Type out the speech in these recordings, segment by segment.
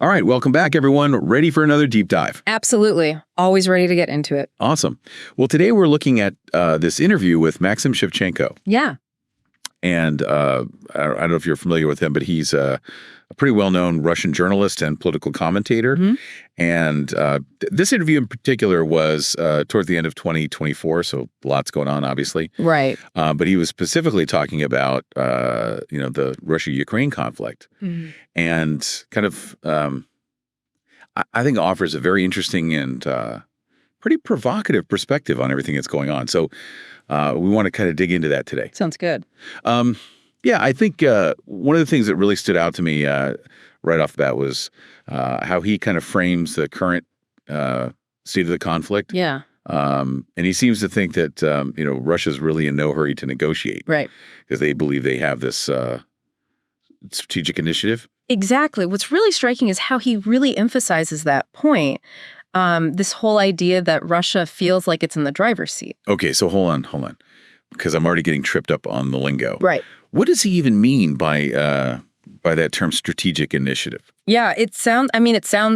All right, welcome back, everyone. Ready for another deep dive? Absolutely. Always ready to get into it. Awesome. Well, today we're looking at this interview with Maxim Shevchenko. Yeah. And I don't know if you're familiar with him, but he's a pretty well-known Russian journalist and political commentator. Mm-hmm. And this interview in particular was toward the end of 2024, so lots going on, obviously. Right. But he was specifically talking about, the Russia-Ukraine conflict. Mm-hmm. And kind of, I think offers a very interesting and pretty provocative perspective on everything that's going on. So we want to kind of dig into that today. Sounds good. Yeah, I think one of the things that really stood out to me right off the bat was how he kind of frames the current state of the conflict. Yeah. And he seems to think that, Russia's really in no hurry to negotiate. Right. Because they believe they have this strategic initiative. Exactly. What's really striking is how he really emphasizes that point. This whole idea that Russia feels like it's in the driver's seat. Okay, so hold on. Because I'm already getting tripped up on the lingo. Right. What does he even mean by that term strategic initiative? Yeah, it sounds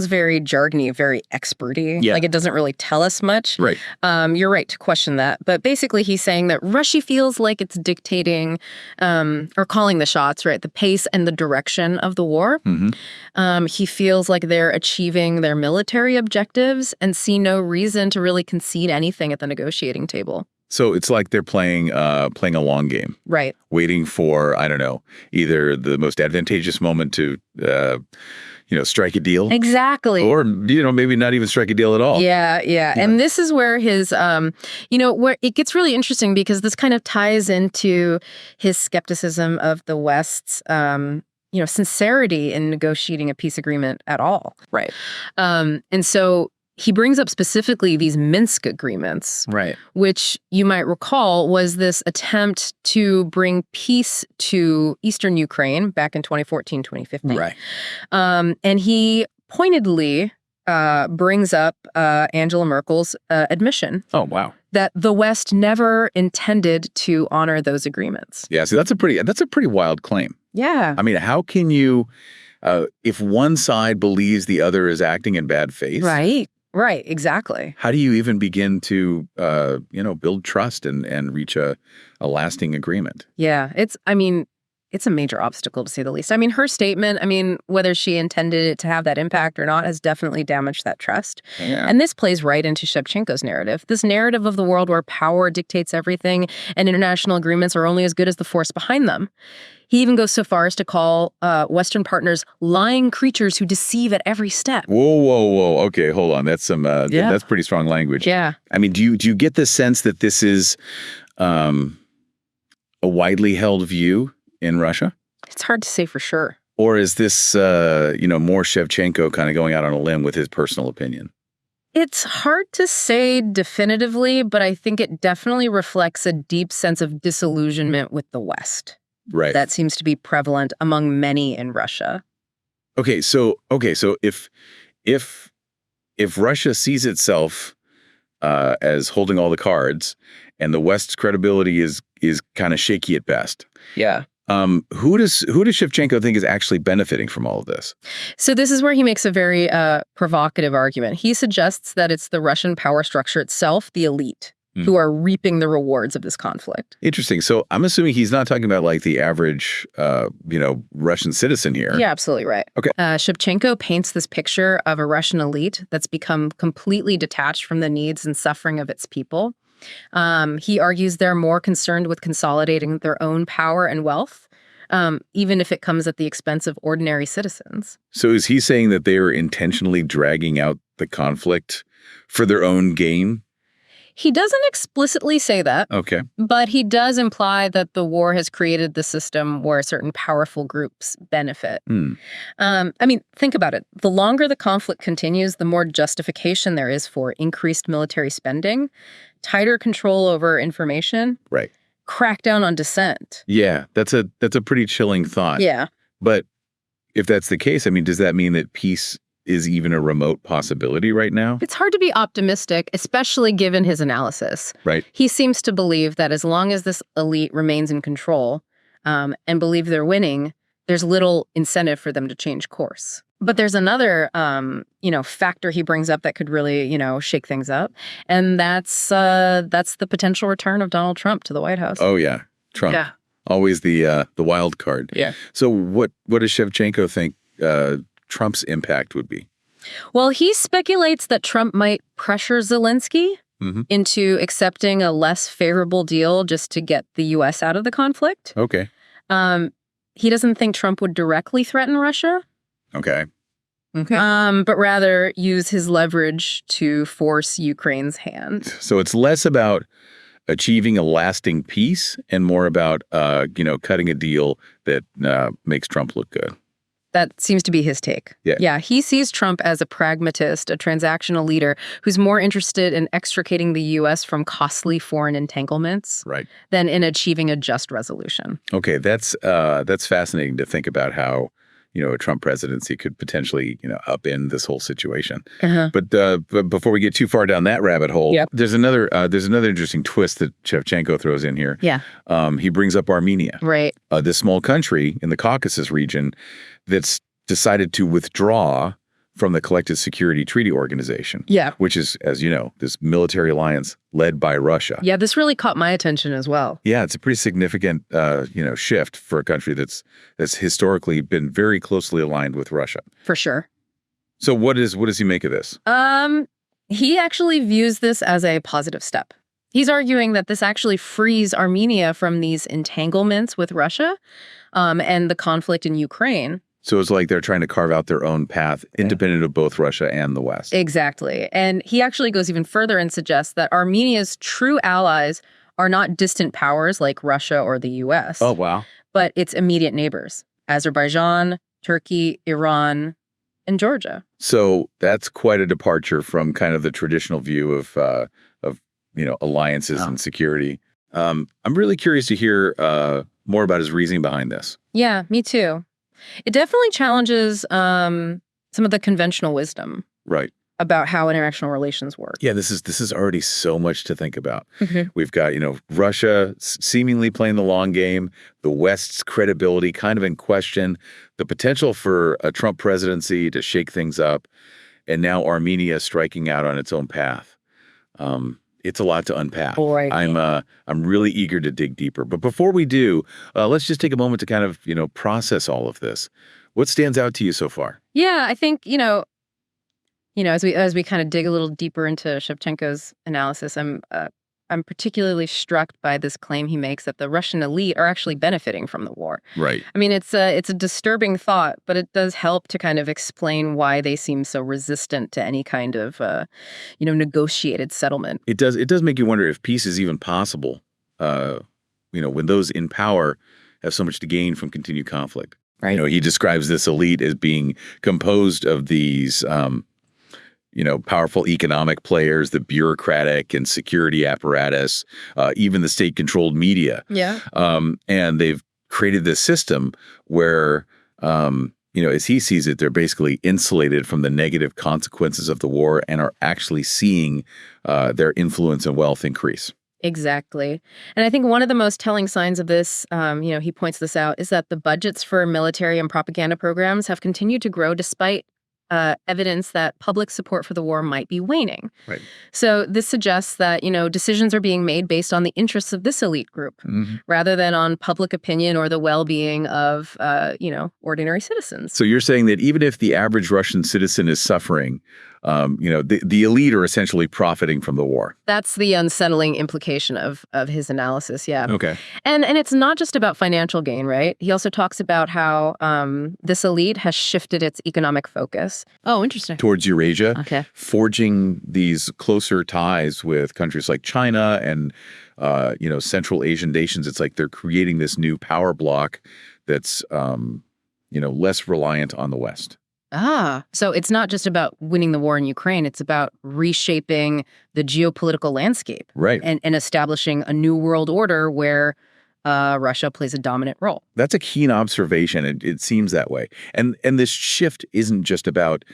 very jargony, very experty. Yeah. Like it doesn't really tell us much. Right. You're right to question that. But basically he's saying that Russia feels like it's dictating or calling the shots, right? The pace and the direction of the war. Mm-hmm. He feels like they're achieving their military objectives and see no reason to really concede anything at the negotiating table. So it's like they're playing a long game. Right. Waiting for, I don't know, either the most advantageous moment to, strike a deal. Exactly. Or, maybe not even strike a deal at all. Yeah. And this is where his, where it gets really interesting because this kind of ties into his skepticism of the West's, sincerity in negotiating a peace agreement at all. Right. And so he brings up specifically these Minsk agreements, right, which you might recall was this attempt to bring peace to eastern Ukraine back in 2014, 2015. Right. And he pointedly brings up Angela Merkel's admission. Oh, wow. That the West never intended to honor those agreements. Yeah, so that's a pretty wild claim. Yeah. I mean, how can you, if one side believes the other is acting in bad faith? Right, exactly. How do you even begin to, build trust and reach a lasting agreement? Yeah, it's a major obstacle to say the least. I mean, her statement, whether she intended it to have that impact or not, has definitely damaged that trust. Yeah. And this plays right into Shevchenko's narrative. This narrative of the world where power dictates everything and international agreements are only as good as the force behind them. He even goes so far as to call Western partners lying creatures who deceive at every step. Whoa. Okay, hold on. That's that's pretty strong language. Yeah. I mean, do you get the sense that this is a widely held view in Russia? It's hard to say for sure. Or is this, more Shevchenko kind of going out on a limb with his personal opinion? It's hard to say definitively, but I think it definitely reflects a deep sense of disillusionment with the West. Right. That seems to be prevalent among many in Russia. Okay, so if Russia sees itself as holding all the cards, and the West's credibility is kind of shaky at best. Yeah. Who does Shevchenko think is actually benefiting from all of this? So this is where he makes a very provocative argument. He suggests that it's the Russian power structure itself, the elite, who are reaping the rewards of this conflict. Interesting. So I'm assuming he's not talking about like the average, Russian citizen here. Yeah, absolutely right. Okay. Shevchenko paints this picture of a Russian elite that's become completely detached from the needs and suffering of its people. He argues they're more concerned with consolidating their own power and wealth, even if it comes at the expense of ordinary citizens. So is he saying that they are intentionally dragging out the conflict for their own gain? He doesn't explicitly say that. Okay. But he does imply that the war has created the system where certain powerful groups benefit. Think about it. The longer the conflict continues, the more justification there is for increased military spending, tighter control over information, right, crackdown on dissent. Yeah, that's a pretty chilling thought. Yeah. But if that's the case, does that mean that peace is even a remote possibility right now? It's hard to be optimistic, especially given his analysis. Right. He seems to believe that as long as this elite remains in control and believe they're winning, there's little incentive for them to change course. But there's another, factor he brings up that could really, shake things up, and that's the potential return of Donald Trump to the White House. Oh yeah, Trump. Yeah. Always the wild card. Yeah. So what does Shevchenko think Trump's impact would be? Well, he speculates that Trump might pressure Zelensky into accepting a less favorable deal just to get the U.S. out of the conflict. Okay. He doesn't think Trump would directly threaten Russia. Okay. But rather use his leverage to force Ukraine's hand. So it's less about achieving a lasting peace and more about, cutting a deal that makes Trump look good. That seems to be his take. Yeah, he sees Trump as a pragmatist, a transactional leader who's more interested in extricating the U.S. from costly foreign entanglements than in achieving a just resolution. Okay, that's fascinating to think about how a Trump presidency could potentially upend this whole situation. But before we get too far down that rabbit hole, there's another interesting twist that Shevchenko throws in here. Yeah, he brings up Armenia, right? This small country in the Caucasus region that's decided to withdraw from the Collective Security Treaty Organization. Yeah. Which is, as you know, this military alliance led by Russia. Yeah, this really caught my attention as well. Yeah, it's a pretty significant, shift for a country that's historically been very closely aligned with Russia. For sure. So what does he make of this? He actually views this as a positive step. He's arguing that this actually frees Armenia from these entanglements with Russia and the conflict in Ukraine. So it's like they're trying to carve out their own path, independent of both Russia and the West. Exactly. And he actually goes even further and suggests that Armenia's true allies are not distant powers like Russia or the U.S. Oh, wow. But its immediate neighbors, Azerbaijan, Turkey, Iran, and Georgia. So that's quite a departure from kind of the traditional view of alliances and security. I'm really curious to hear more about his reasoning behind this. Yeah, me too. It definitely challenges some of the conventional wisdom about how international relations work. Yeah, this is already so much to think about. We've got, Russia seemingly playing the long game, the West's credibility kind of in question, the potential for a Trump presidency to shake things up, and now Armenia striking out on its own path. It's a lot to unpack. Right. I'm really eager to dig deeper. But before we do, let's just take a moment to kind of, process all of this. What stands out to you so far? Yeah, I think, as we kind of dig a little deeper into Shevchenko's analysis, I'm particularly struck by this claim he makes that the Russian elite are actually benefiting from the war. Right. I mean, it's a disturbing thought, but it does help to kind of explain why they seem so resistant to any kind of, negotiated settlement. It does make you wonder if peace is even possible, when those in power have so much to gain from continued conflict. Right. He describes this elite as being composed of these powerful economic players, the bureaucratic and security apparatus, even the state-controlled media. Yeah. And they've created this system where, as he sees it, they're basically insulated from the negative consequences of the war and are actually seeing their influence and wealth increase. Exactly. And I think one of the most telling signs of this, he points this out, is that the budgets for military and propaganda programs have continued to grow despite evidence that public support for the war might be waning. Right. So this suggests that, decisions are being made based on the interests of this elite group rather than on public opinion or the well-being of, ordinary citizens. So you're saying that even if the average Russian citizen is suffering, the elite are essentially profiting from the war. That's the unsettling implication of his analysis, yeah. Okay. And it's not just about financial gain, right? He also talks about how this elite has shifted its economic focus. Oh, interesting. Towards Eurasia. Okay. Forging these closer ties with countries like China and, Central Asian nations. It's like they're creating this new power bloc that's, less reliant on the West. So it's not just about winning the war in Ukraine. It's about reshaping the geopolitical landscape. Right. And establishing a new world order where Russia plays a dominant role. That's a keen observation. It seems that way. And this shift isn't just about,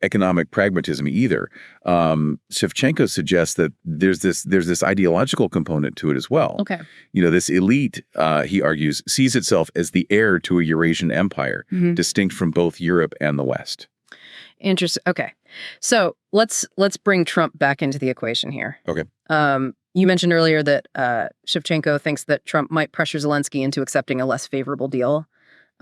economic pragmatism either. Shevchenko suggests that there's this ideological component to it as well. Okay. This elite, he argues, sees itself as the heir to a Eurasian empire, distinct from both Europe and the West. Interesting. Okay. So let's bring Trump back into the equation here. Okay. You mentioned earlier that Shevchenko thinks that Trump might pressure Zelensky into accepting a less favorable deal,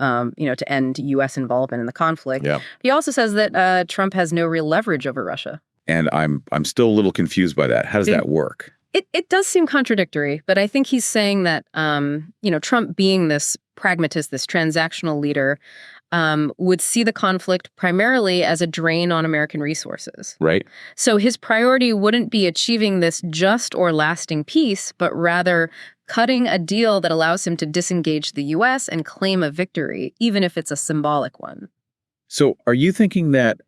to end U.S. involvement in the conflict. Yeah. He also says that Trump has no real leverage over Russia. And I'm still a little confused by that. How does that work? It does seem contradictory, but I think he's saying that, Trump being this pragmatist, this transactional leader, would see the conflict primarily as a drain on American resources. Right. So his priority wouldn't be achieving this just or lasting peace, but rather cutting a deal that allows him to disengage the U.S. and claim a victory, even if it's a symbolic one. So are you thinking that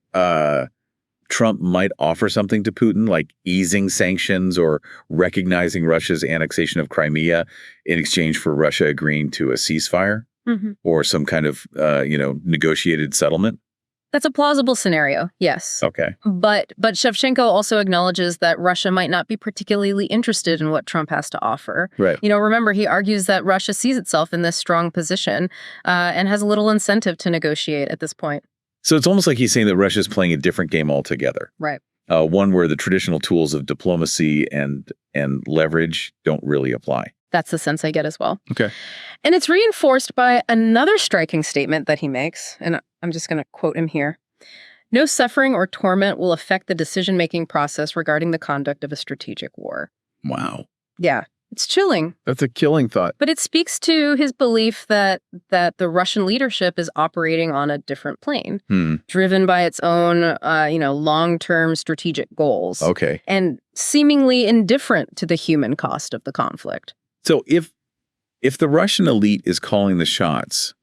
Trump might offer something to Putin, like easing sanctions or recognizing Russia's annexation of Crimea in exchange for Russia agreeing to a ceasefire? Or some kind of, negotiated settlement? That's a plausible scenario, yes. Okay. But Shevchenko also acknowledges that Russia might not be particularly interested in what Trump has to offer. Right. Remember, he argues that Russia sees itself in this strong position and has little incentive to negotiate at this point. So it's almost like he's saying that Russia's playing a different game altogether. Right. One where the traditional tools of diplomacy and leverage don't really apply. That's the sense I get as well. Okay. And it's reinforced by another striking statement that he makes, and I'm just going to quote him here. No suffering or torment will affect the decision-making process regarding the conduct of a strategic war. Wow. Yeah, it's chilling. That's a killing thought. But it speaks to his belief that the Russian leadership is operating on a different plane, driven by its own, long-term strategic goals. Okay. And seemingly indifferent to the human cost of the conflict. So if the Russian elite is calling the shots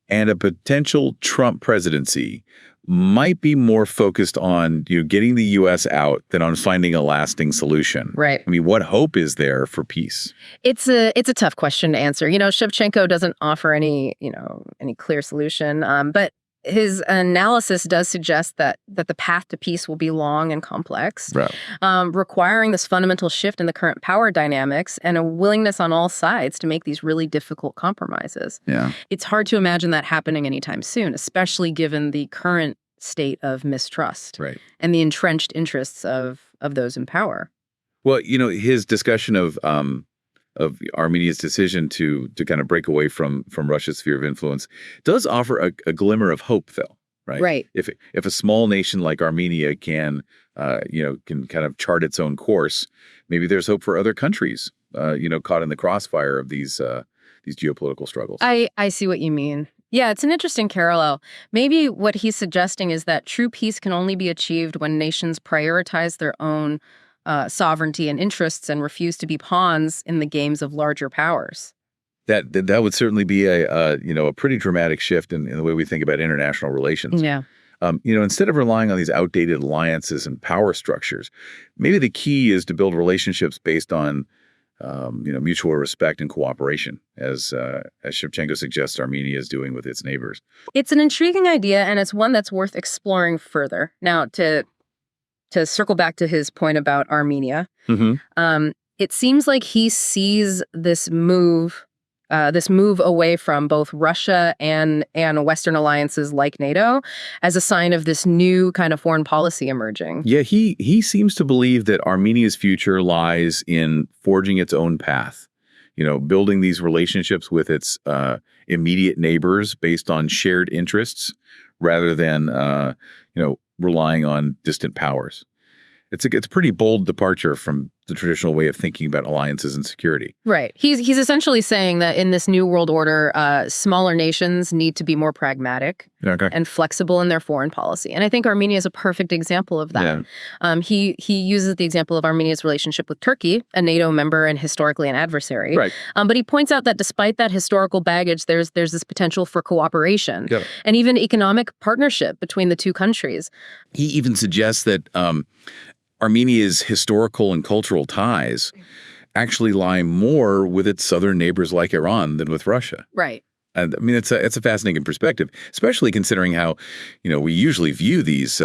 and a potential Trump presidency might be more focused on getting the U.S. out than on finding a lasting solution. Right. I mean, what hope is there for peace? It's a tough question to answer. Shevchenko doesn't offer any clear solution, but his analysis does suggest that the path to peace will be long and complex, right. Requiring this fundamental shift in the current power dynamics and a willingness on all sides to make these really difficult compromises. Yeah. It's hard to imagine that happening anytime soon, especially given the current state of mistrust and the entrenched interests of those in power. Well, his discussion of Armenia's decision to kind of break away from Russia's sphere of influence does offer a glimmer of hope, though, right? Right. If a small nation like Armenia can kind of chart its own course, maybe there's hope for other countries, caught in the crossfire of these geopolitical struggles. I see what you mean. Yeah, it's an interesting parallel. Maybe what he's suggesting is that true peace can only be achieved when nations prioritize their own sovereignty and interests and refuse to be pawns in the games of larger powers. That would certainly be a pretty dramatic shift in the way we think about international relations. Yeah. Instead of relying on these outdated alliances and power structures, maybe the key is to build relationships based on mutual respect and cooperation, as Shevchenko suggests Armenia is doing with its neighbors. It's an intriguing idea, and it's one that's worth exploring further. Now, to circle back to his point about Armenia, it seems like he sees this move away from both Russia and Western alliances like NATO as a sign of this new kind of foreign policy emerging. Yeah, he seems to believe that Armenia's future lies in forging its own path, building these relationships with its immediate neighbors based on shared interests rather than relying on distant powers. It's a pretty bold departure from the traditional way of thinking about alliances and security. Right. He's essentially saying that in this new world order, smaller nations need to be more pragmatic and flexible in their foreign policy. And I think Armenia is a perfect example of that. Yeah. He uses the example of Armenia's relationship with Turkey, a NATO member and historically an adversary. Right. But he points out that despite that historical baggage, there's this potential for cooperation and even economic partnership between the two countries. He even suggests that Armenia's historical and cultural ties actually lie more with its southern neighbors like Iran than with Russia. Right. And I mean, it's a fascinating perspective, especially considering how, we usually view these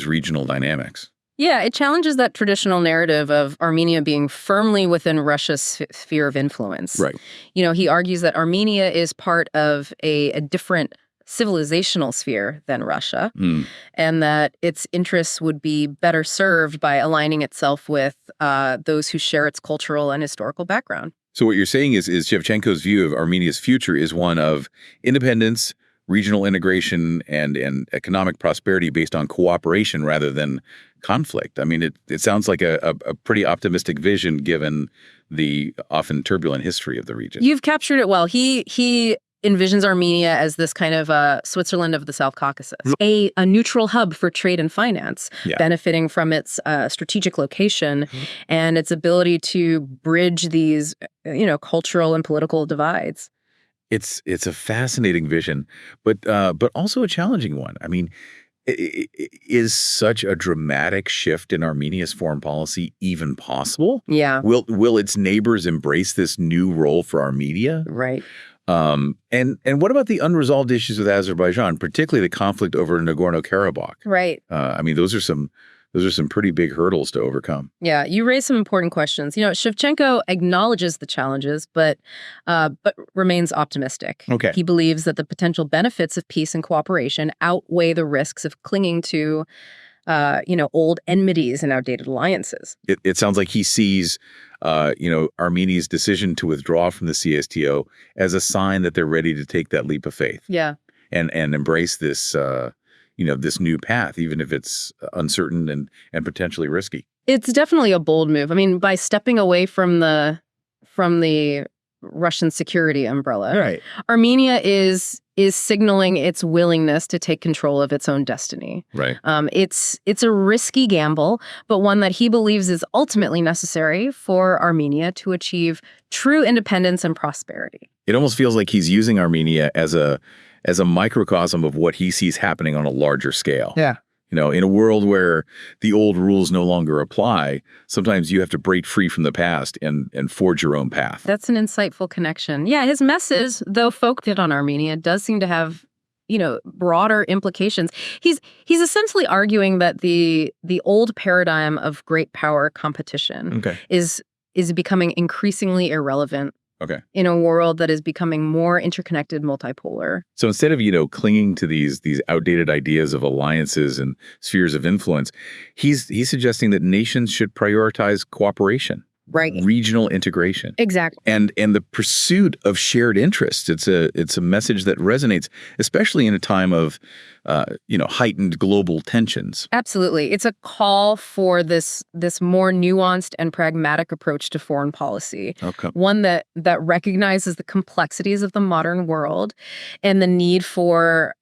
regional dynamics. Yeah, it challenges that traditional narrative of Armenia being firmly within Russia's sphere of influence. Right. He argues that Armenia is part of a different civilizational sphere than Russia, and that its interests would be better served by aligning itself with those who share its cultural and historical background. So what you're saying is Shevchenko's view of Armenia's future is one of independence, regional integration, and economic prosperity based on cooperation rather than conflict. I mean, it sounds like a pretty optimistic vision given the often turbulent history of the region. You've captured it well. He envisions Armenia as this kind of Switzerland of the South Caucasus, a neutral hub for trade and finance, benefiting from its strategic location and its ability to bridge these, cultural and political divides. It's a fascinating vision, but also a challenging one. I mean, is such a dramatic shift in Armenia's foreign policy even possible? Yeah. Will its neighbors embrace this new role for Armenia? Right. And what about the unresolved issues with Azerbaijan, particularly the conflict over Nagorno-Karabakh? Right. I mean, those are some pretty big hurdles to overcome. Yeah, you raised some important questions. Shevchenko acknowledges the challenges, but remains optimistic. Okay. He believes that the potential benefits of peace and cooperation outweigh the risks of clinging to, old enmities and outdated alliances. It sounds like he sees, Armenia's decision to withdraw from the CSTO as a sign that they're ready to take that leap of faith. Yeah. And embrace this, this new path, even if it's uncertain and potentially risky. It's definitely a bold move. I mean, by stepping away from the Russian security umbrella, Right. Armenia is signaling its willingness to take control of its own destiny. Right. It's a risky gamble, but one that he believes is ultimately necessary for Armenia to achieve true independence and prosperity. It almost feels like he's using Armenia as a microcosm of what he sees happening on a larger scale. Yeah. In a world where the old rules no longer apply, sometimes you have to break free from the past and forge your own path. That's an insightful connection. Yeah, his message, though focused on Armenia, does seem to have, broader implications. He's essentially arguing that the old paradigm of great power competition is becoming increasingly irrelevant. Okay. In a world that is becoming more interconnected, multipolar. So instead of, clinging to these outdated ideas of alliances and spheres of influence, he's suggesting that nations should prioritize cooperation. Right. Regional integration. Exactly. And the pursuit of shared interests. It's a message that resonates, especially in a time of heightened global tensions. Absolutely. It's a call for this more nuanced and pragmatic approach to foreign policy. Okay. One that recognizes the complexities of the modern world and the need for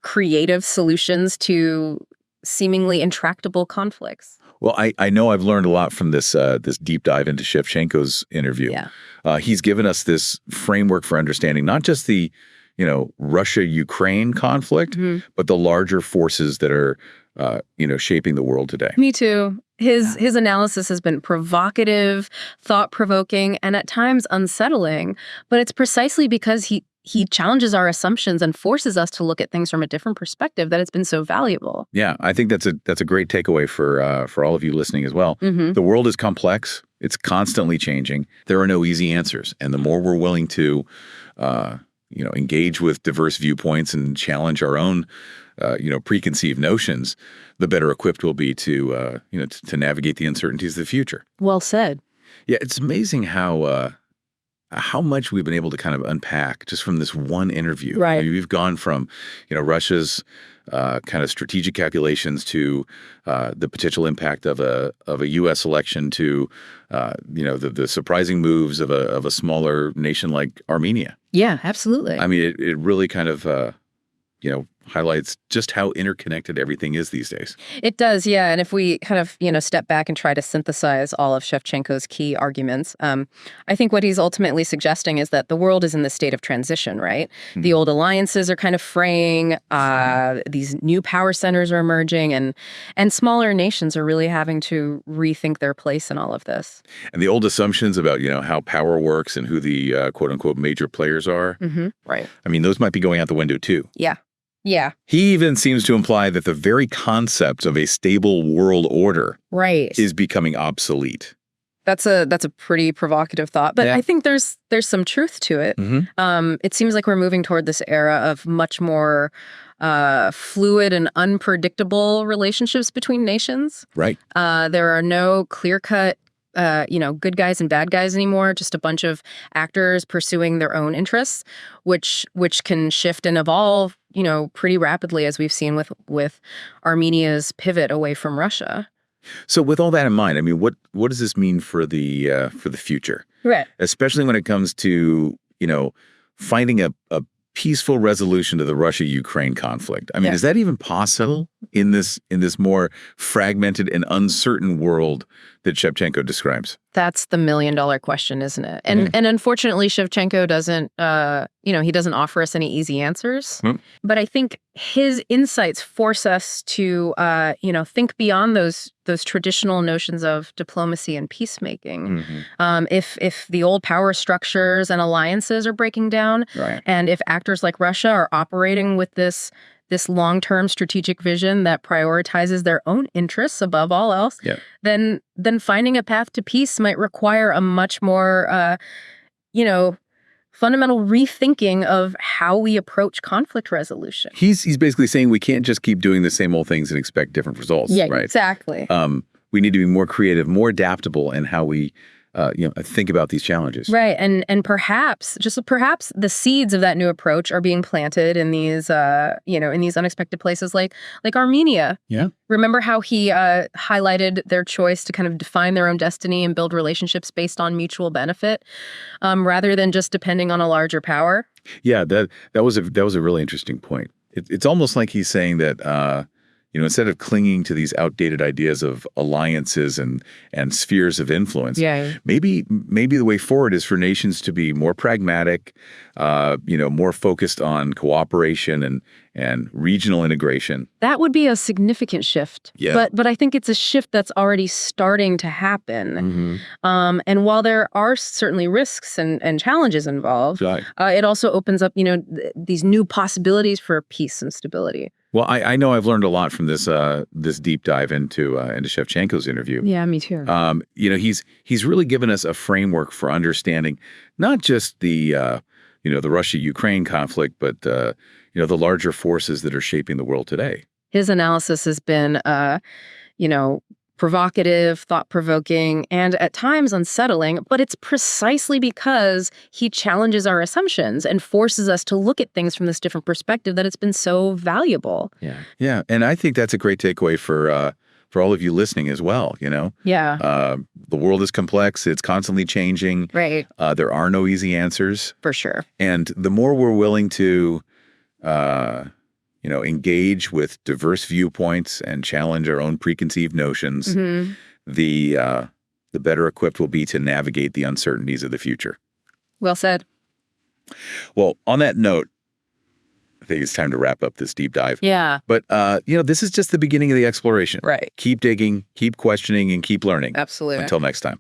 creative solutions to seemingly intractable conflicts. Well, I know I've learned a lot from this deep dive into Shevchenko's interview. Yeah. He's given us this framework for understanding not just the, Russia-Ukraine conflict, but the larger forces that are, shaping the world today. Me too. His analysis has been provocative, thought-provoking, and at times unsettling. But it's precisely because he challenges our assumptions and forces us to look at things from a different perspective that it's been so valuable. Yeah, I think that's a great takeaway for all of you listening as well. Mm-hmm. The world is complex. It's constantly changing. There are no easy answers. And the more we're willing to, engage with diverse viewpoints and challenge our own, preconceived notions, the better equipped we'll be to navigate the uncertainties of the future. Well said. Yeah, it's amazing how much we've been able to kind of unpack just from this one interview. Right. I mean, we've gone from, Russia's kind of strategic calculations to the potential impact of a U.S. election to, the surprising moves of a smaller nation like Armenia. Yeah, absolutely. I mean, it really kind of, highlights just how interconnected everything is these days. It does, yeah. And if we kind of, step back and try to synthesize all of Shevchenko's key arguments, I think what he's ultimately suggesting is that the world is in this state of transition, right? The old alliances are kind of fraying, these new power centers are emerging, and smaller nations are really having to rethink their place in all of this. And the old assumptions about, how power works and who the quote-unquote major players are, Right. I mean, those might be going out the window too. Yeah. Yeah. He even seems to imply that the very concept of a stable world order is becoming obsolete. That's a pretty provocative thought, but I think there's some truth to it. It seems like we're moving toward this era of much more fluid and unpredictable relationships between nations. Right. There are no clear-cut good guys and bad guys anymore, just a bunch of actors pursuing their own interests, which can shift and evolve, pretty rapidly, as we've seen with Armenia's pivot away from Russia. So with all that in mind, I mean, what does this mean for the future? Right. Especially when it comes to, finding a peaceful resolution to the Russia-Ukraine conflict. I mean, is that even possible in this more fragmented and uncertain world that Shevchenko describes? That's the million-dollar question, isn't it? And unfortunately, Shevchenko doesn't, he doesn't offer us any easy answers. But I think his insights force us to, think beyond those traditional notions of diplomacy and peacemaking. If the old power structures and alliances are breaking down, and if actors like Russia are operating with this long-term strategic vision that prioritizes their own interests above all else, then finding a path to peace might require a much more, fundamental rethinking of how we approach conflict resolution. He's basically saying we can't just keep doing the same old things and expect different results. Yeah, right? Exactly. We need to be more creative, more adaptable in how we think about these challenges. Right. And perhaps the seeds of that new approach are being planted in these, in these unexpected places like Armenia. Yeah. Remember how he highlighted their choice to kind of define their own destiny and build relationships based on mutual benefit, rather than just depending on a larger power? Yeah, that was a really interesting point. It's almost like he's saying that instead of clinging to these outdated ideas of alliances and spheres of influence, maybe the way forward is for nations to be more pragmatic, more focused on cooperation and regional integration. That would be a significant shift. Yeah. But I think it's a shift that's already starting to happen. And while there are certainly risks and challenges involved, it also opens up, these new possibilities for peace and stability. Well, I know I've learned a lot from this deep dive into Shevchenko's interview. Yeah, me too. He's really given us a framework for understanding not just the Russia-Ukraine conflict, but the larger forces that are shaping the world today. His analysis has been provocative, thought-provoking, and at times unsettling, but it's precisely because he challenges our assumptions and forces us to look at things from this different perspective that it's been so valuable. Yeah, and I think that's a great takeaway for all of you listening as well, Yeah. The world is complex, it's constantly changing. Right. There are no easy answers. For sure. And the more we're willing to engage with diverse viewpoints and challenge our own preconceived notions, the better equipped we'll be to navigate the uncertainties of the future. Well said. Well, on that note, I think it's time to wrap up this deep dive. Yeah. But, this is just the beginning of the exploration. Right. Keep digging, keep questioning, and keep learning. Absolutely. Until next time.